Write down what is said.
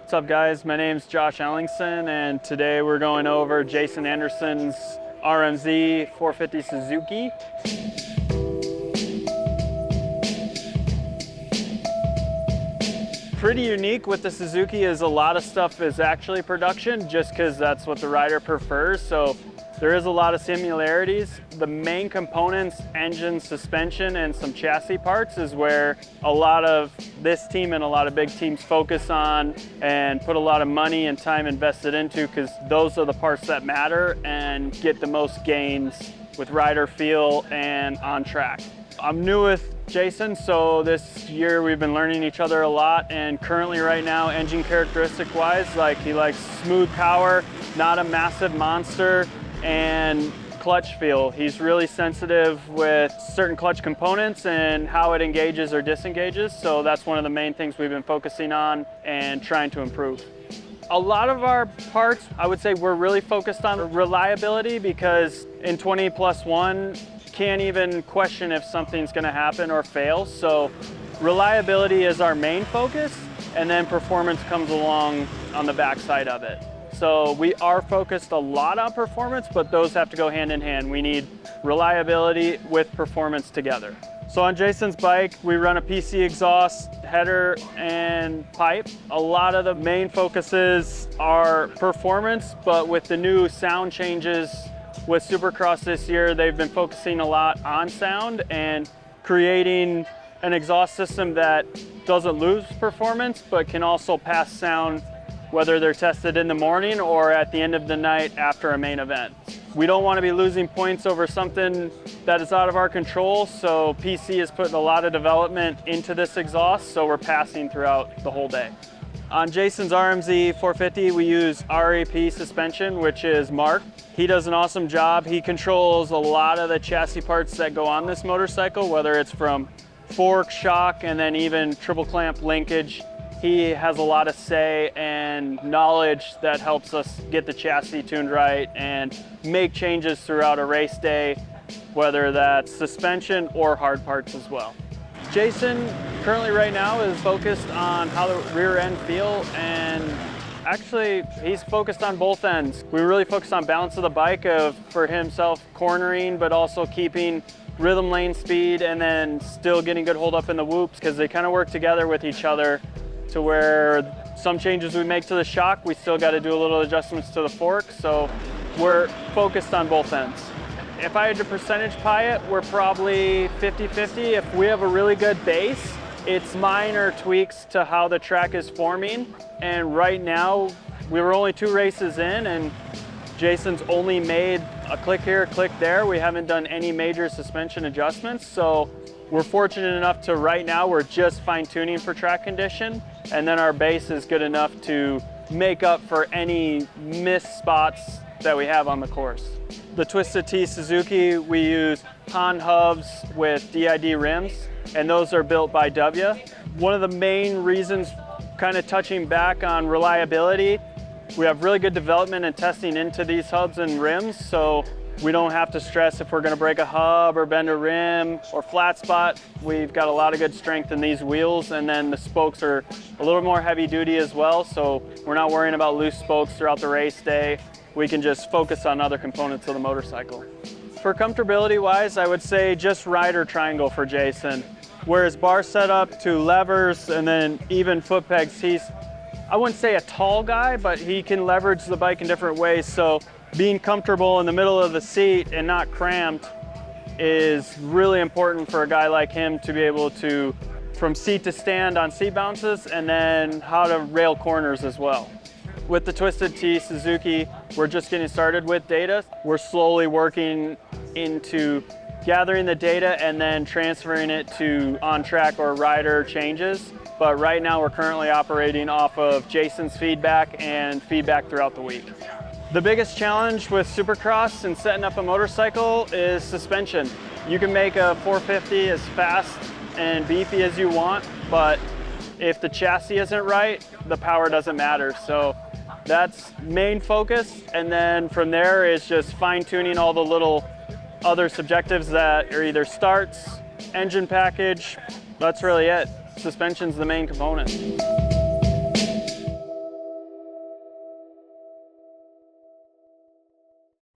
What's up guys, my name's Josh Ellingson and today we're going over Jason Anderson's RMZ 450 Suzuki. Pretty unique with the Suzuki is a lot of stuff is actually production just because that's what the rider prefers. So there is a lot of similarities. The main components, engine, suspension, and some chassis parts is where a lot of this team and a lot of big teams focus on and put a lot of money and time invested into, because those are the parts that matter and get the most gains with rider feel and on track. I'm new with Jason, so this year we've been learning each other a lot, and currently right now, engine characteristic wise, like he likes smooth power, not a massive monster, and clutch feel. He's really sensitive with certain clutch components and how it engages or disengages, so that's one of the main things we've been focusing on and trying to improve. A lot of our parts, I would say we're really focused on reliability, because in 20+1, can't even question if something's gonna happen or fail. So reliability is our main focus, and then performance comes along on the backside of it. So we are focused a lot on performance, but those have to go hand in hand. We need reliability with performance together. So on Jason's bike, we run a PC exhaust, header, and pipe. A lot of the main focuses are performance, but with the new sound changes with Supercross this year, they've been focusing a lot on sound and creating an exhaust system that doesn't lose performance, but can also pass sound, whether they're tested in the morning or at the end of the night after a main event. We don't want to be losing points over something that is out of our control, so PC is putting a lot of development into this exhaust, so we're passing throughout the whole day. On Jason's RMZ 450, we use RAP suspension, which is marked. He does an awesome job. He controls a lot of the chassis parts that go on this motorcycle, whether it's from fork, shock, and then even triple clamp linkage. He has a lot of say and knowledge that helps us get the chassis tuned right and make changes throughout a race day, whether that's suspension or hard parts as well. Jason currently right now is focused on how the rear end feel, and actually he's focused on both ends. We really focus on balance of the bike for himself cornering, but also keeping rhythm lane speed and then still getting good hold up in the whoops, because they kind of work together with each other, to where some changes we make to the shock, we still got to do a little adjustments to the fork, so we're focused on both ends. If I had to percentage pie it, we're probably 50-50. If we have a really good base, it's minor tweaks to how the track is forming, and right now, we were only 2 races in, and Jason's only made a click here, a click there. We haven't done any major suspension adjustments, so we're fortunate enough to right now, we're just fine tuning for track condition, and then our base is good enough to make up for any missed spots that we have on the course. The Twisted Tea Suzuki, we use Han hubs with DID rims, and those are built by W. One of the main reasons, kind of touching back on reliability, we have really good development and testing into these hubs and rims, so we don't have to stress if we're going to break a hub or bend a rim or flat spot. We've got a lot of good strength in these wheels, and then the spokes are a little more heavy duty as well, so we're not worrying about loose spokes throughout the race day. We can just focus on other components of the motorcycle. For comfortability wise, I would say just rider triangle for Jason. Whereas bar setup to levers and then even foot pegs, I wouldn't say a tall guy, but he can leverage the bike in different ways. So being comfortable in the middle of the seat and not cramped is really important for a guy like him to be able to, from seat to stand on seat bounces, and then how to rail corners as well. With the Twisted Tea Suzuki, we're just getting started with data. We're slowly working into gathering the data and then transferring it to on-track or rider changes. But right now we're currently operating off of Jason's feedback and feedback throughout the week. The biggest challenge with Supercross and setting up a motorcycle is suspension. You can make a 450 as fast and beefy as you want, but if the chassis isn't right, the power doesn't matter. So that's main focus, and then from there is just fine-tuning all the little other subjectives that are either starts, engine package. That's really it. Suspension's the main component.